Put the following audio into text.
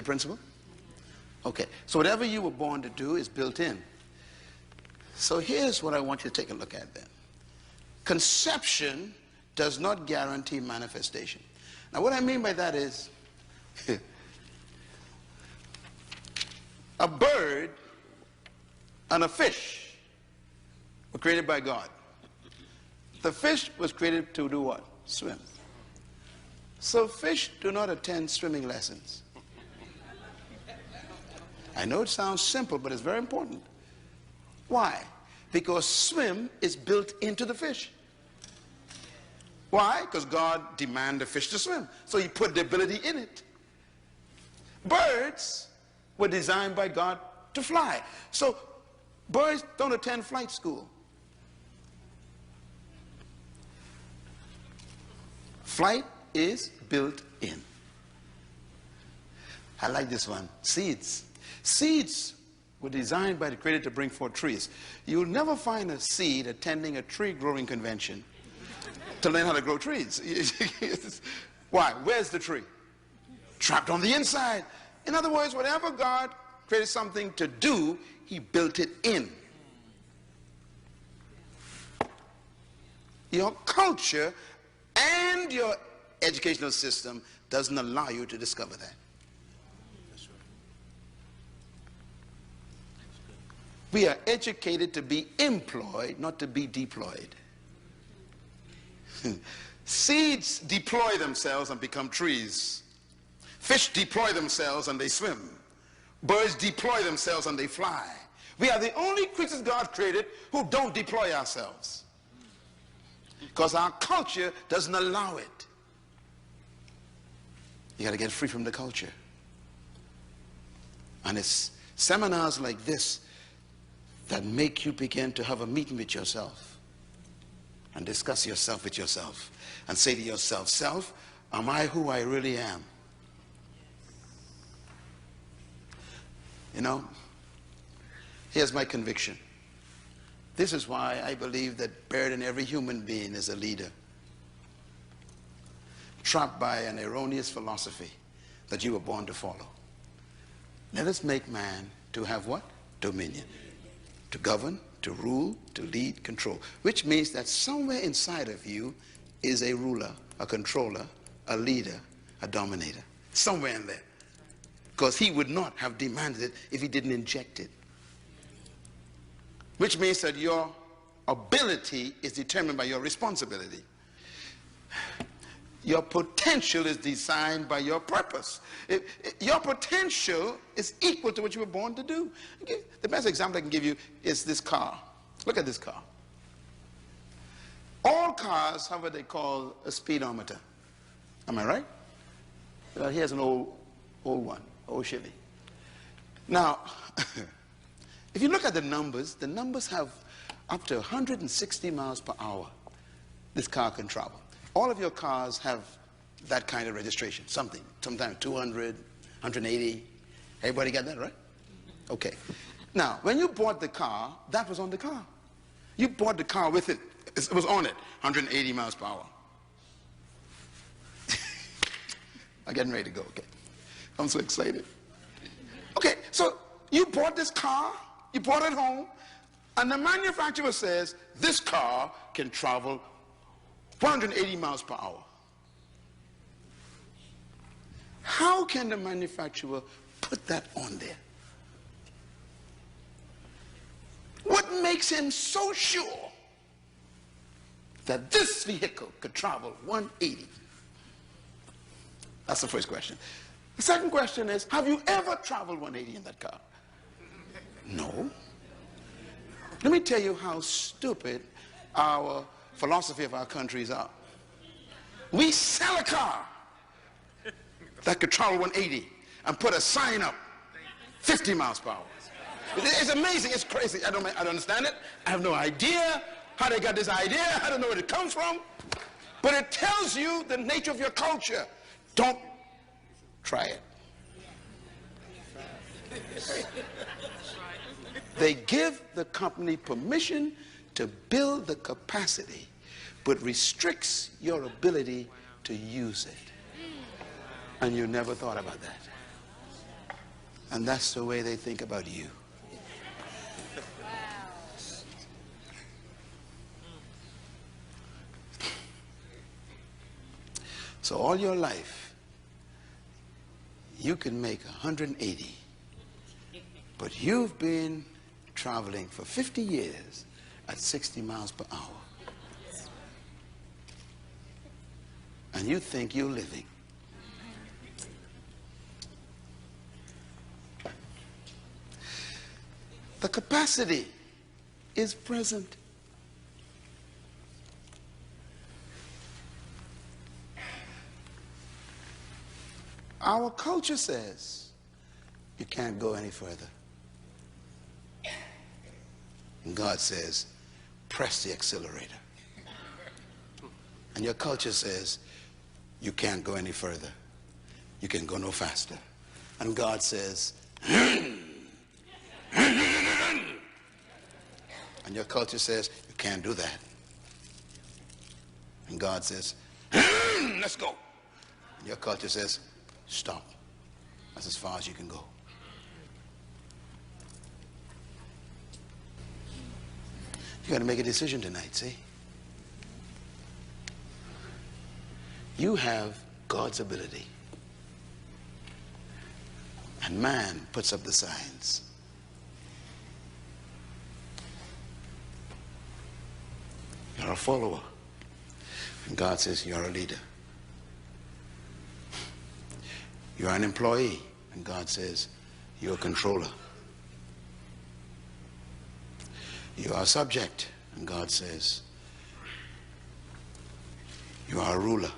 principle? Okay, so whatever you were born to do is built in. So here's what I want you to take a look at then. Conception does not guarantee manifestation. Now what I mean by that is, a bird and a fish were created by God. The fish was created to do what? Swim. So fish do not attend swimming lessons. I know it sounds simple, but it's very important. Why? Because swim is built into the fish. Why? Because God demanded the fish to swim. So he put the ability in it. Birds were designed by God to fly. So birds don't attend flight school. Flight is built in. I like this one. Seeds. Seeds were designed by the Creator to bring forth trees. You'll never find a seed attending a tree growing convention to learn how to grow trees. Why? Where's the tree? Trapped on the inside. In other words, whatever God created something to do, he built it in. Your culture and your educational system doesn't allow you to discover that. We are educated to be employed, not to be deployed. Seeds deploy themselves and become trees. Fish deploy themselves and they swim. Birds deploy themselves and they fly. We are the only creatures God created who don't deploy ourselves, because our culture doesn't allow it. You got to get free from the culture. And it's seminars like this that make you begin to have a meeting with yourself and discuss yourself with yourself and say to yourself, self, am I who I really am? You know, here's my conviction. This is why I believe that buried in every human being is a leader, trapped by an erroneous philosophy that you were born to follow. Let us make man to have what? Dominion. To govern, to rule, to lead, control. Which means that somewhere inside of you is a ruler, a controller, a leader, a dominator. Somewhere in there. Because he would not have demanded it if he didn't inject it. Which means that your ability is determined by your responsibility. Your potential is designed by your purpose. Your potential is equal to what you were born to do. The best example I can give you is this car. Look at this car. All cars have what they call a speedometer. Am I right? Well, here's an old one, old Chevy. Now, if you look at the numbers have up to 160 miles per hour this car can travel. All of your cars have that kind of registration, sometimes 200, 180. Everybody got that, right? Okay. Now, when you bought the car, that was on the car. You bought the car with it. It was on it, 180 miles per hour. I'm getting ready to go, okay. I'm so excited. Okay, so you bought this car, you brought it home, and the manufacturer says this car can travel 180 miles per hour. How can the manufacturer put that on there? What makes him so sure that this vehicle could travel 180? That's the first question. The second question is, have you ever traveled 180 in that car? No. Let me tell you how stupid our philosophy of our countries are. We sell a car that could travel 180 and put a sign up 50 miles per hour. It's amazing, it's crazy. I don't understand it. I have no idea how they got this idea. I don't know where it comes from. But it tells you the nature of your culture. Don't try it. They give the company permission to build the capacity, but restricts your ability to use it. And you never thought about that. And that's the way they think about you. So all your life, you can make 180, but you've been traveling for 50 years at 60 miles per hour. And you think you're living. The capacity is present. Our culture says you can't go any further. And God says, press the accelerator. And your culture says, you can't go any further. You can go no faster. And God says, and your culture says, you can't do that. And God says, let's go. And your culture says, stop. That's as far as you can go. You got to make a decision tonight, see? You have God's ability. And man puts up the signs. You're a follower. And God says you're a leader. You're an employee. And God says you're a controller. You are a subject. And God says you are a ruler.